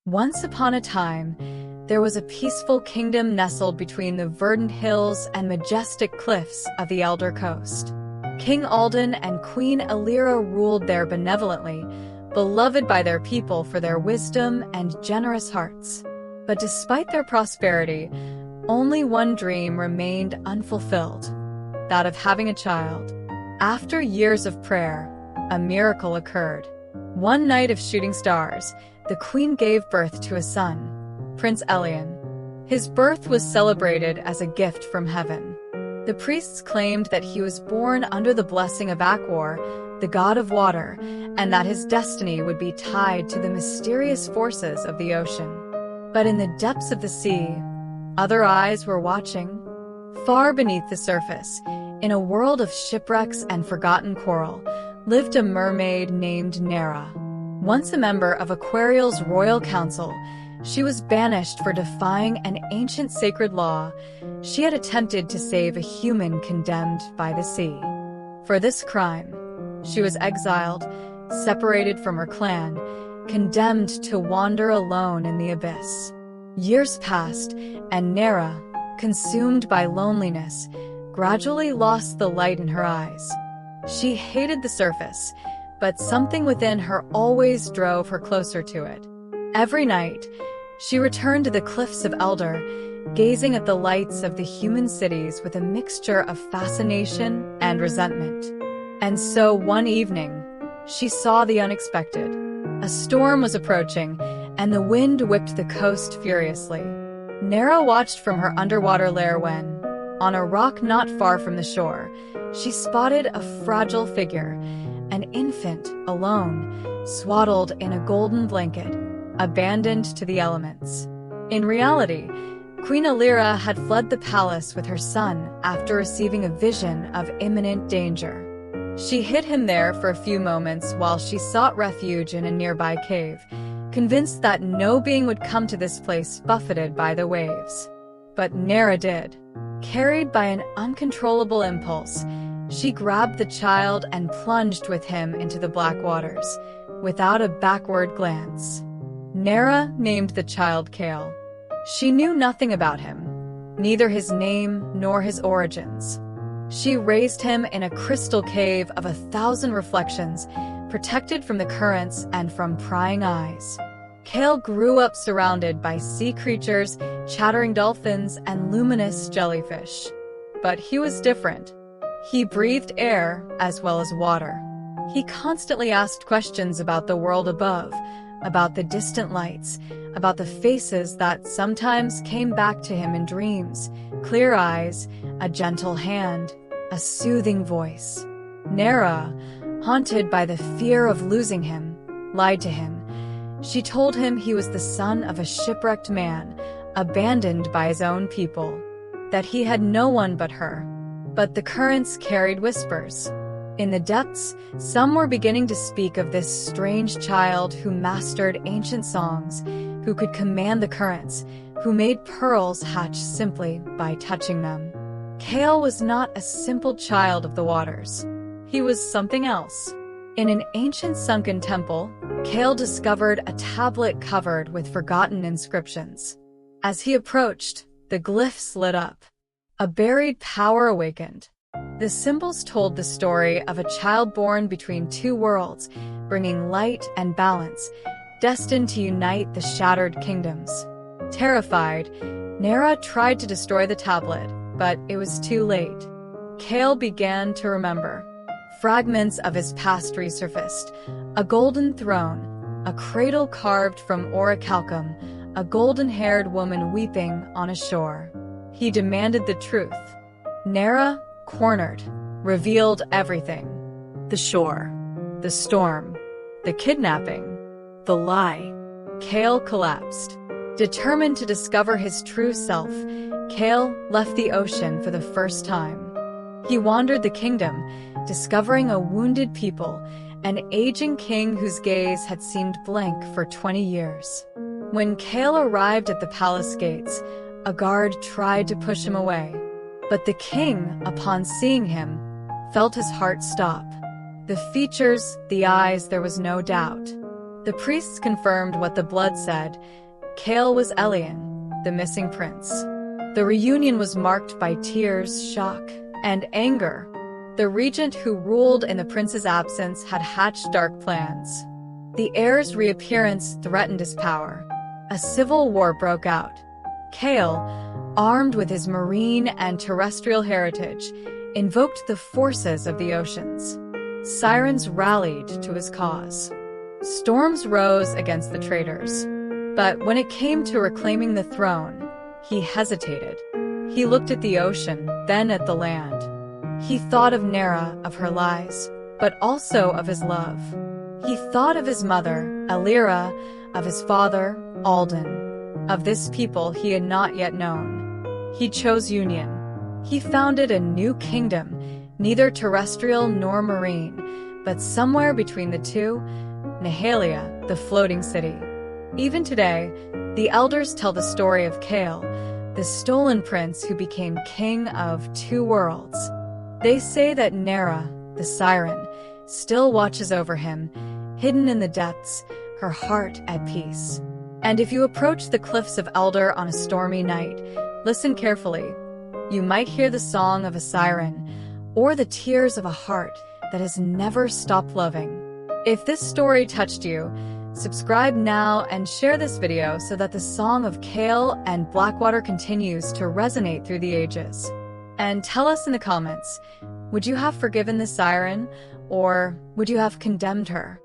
Once upon a time, there was a peaceful kingdom nestled between the verdant hills and majestic cliffs of the Elder Coast. King Alden and Queen Elira ruled there benevolently, beloved by their people for their wisdom and generous hearts. But despite their prosperity, only one dream remained unfulfilled, that of having a child. After years of prayer, a miracle occurred. One night of shooting stars, the queen gave birth to a son, Prince Elian. His birth was celebrated as a gift from heaven. The priests claimed that he was born under the blessing of Akwar, the god of water, and that his destiny would be tied to the mysterious forces of the ocean. But in the depths of the sea, other eyes were watching. Far beneath the surface, in a world of shipwrecks and forgotten coral, lived a mermaid named Nera. Once a member of Aquarial's royal council, she was banished for defying an ancient sacred law. She had attempted to save a human condemned by the sea. For this crime, she was exiled, separated from her clan, condemned to wander alone in the abyss. Years passed, and Nera, consumed by loneliness, gradually lost the light in her eyes. She hated the surface, but something within her always drove her closer to it. Every night, she returned to the cliffs of Elder, gazing at the lights of the human cities with a mixture of fascination and resentment. And so one evening, she saw the unexpected. A storm was approaching, and the wind whipped the coast furiously. Nera watched from her underwater lair when, on a rock not far from the shore, she spotted a fragile figure, an infant, alone, swaddled in a golden blanket, abandoned to the elements. In reality, Queen Elira had fled the palace with her son after receiving a vision of imminent danger. She hid him there for a few moments while she sought refuge in a nearby cave, convinced that no being would come to this place buffeted by the waves. But Nera did. Carried by an uncontrollable impulse, she grabbed the child and plunged with him into the black waters, without a backward glance. Nera named the child Kale. She knew nothing about him, neither his name nor his origins. She raised him in a crystal cave of 1,000 reflections, protected from the currents and from prying eyes. Kale grew up surrounded by sea creatures, chattering dolphins, and luminous jellyfish. But he was different. He breathed air as well as water. He constantly asked questions about the world above, about the distant lights, about the faces that sometimes came back to him in dreams, clear eyes, a gentle hand, a soothing voice. Nera, haunted by the fear of losing him, lied to him. She told him he was the son of a shipwrecked man, abandoned by his own people, that he had no one but her. But the currents carried whispers. In the depths, some were beginning to speak of this strange child who mastered ancient songs, who could command the currents, who made pearls hatch simply by touching them. Kale was not a simple child of the waters. He was something else. In an ancient sunken temple, Kale discovered a tablet covered with forgotten inscriptions. As he approached, the glyphs lit up. A buried power awakened. The symbols told the story of a child born between two worlds, bringing light and balance, destined to unite the shattered kingdoms. Terrified, Nera tried to destroy the tablet, but it was too late. Kale began to remember. Fragments of his past resurfaced. A golden throne, a cradle carved from orichalcum, a golden-haired woman weeping on a shore. He demanded the truth. Nera, cornered, revealed everything. The shore, the storm, the kidnapping, the lie. Kale collapsed. Determined to discover his true self, Kale left the ocean for the first time. He wandered the kingdom, discovering a wounded people, an aging king whose gaze had seemed blank for 20 years. When Kale arrived at the palace gates, a guard tried to push him away. But the king, upon seeing him, felt his heart stop. The features, the eyes, there was no doubt. The priests confirmed what the blood said. Cale was Elian, the missing prince. The reunion was marked by tears, shock, and anger. The regent who ruled in the prince's absence had hatched dark plans. The heir's reappearance threatened his power. A civil war broke out. Cale, armed with his marine and terrestrial heritage, invoked the forces of the oceans. Sirens rallied to his cause. Storms rose against the traitors. But when it came to reclaiming the throne, he hesitated. He looked at the ocean, then at the land. He thought of Nera, of her lies, but also of his love. He thought of his mother, Alira, of his father, Alden, of this people he had not yet known. He chose union. He founded a new kingdom, neither terrestrial nor marine, but somewhere between the two, Nehalia, the floating city. Even today, the elders tell the story of Cale, the stolen prince who became king of two worlds. They say that Nera, the siren, still watches over him, hidden in the depths, her heart at peace. And if you approach the cliffs of Elder on a stormy night, listen carefully. You might hear the song of a siren, or the tears of a heart that has never stopped loving. If this story touched you, subscribe now and share this video so that the song of Cale and Blackwater continues to resonate through the ages. And tell us in the comments, would you have forgiven the siren, or would you have condemned her?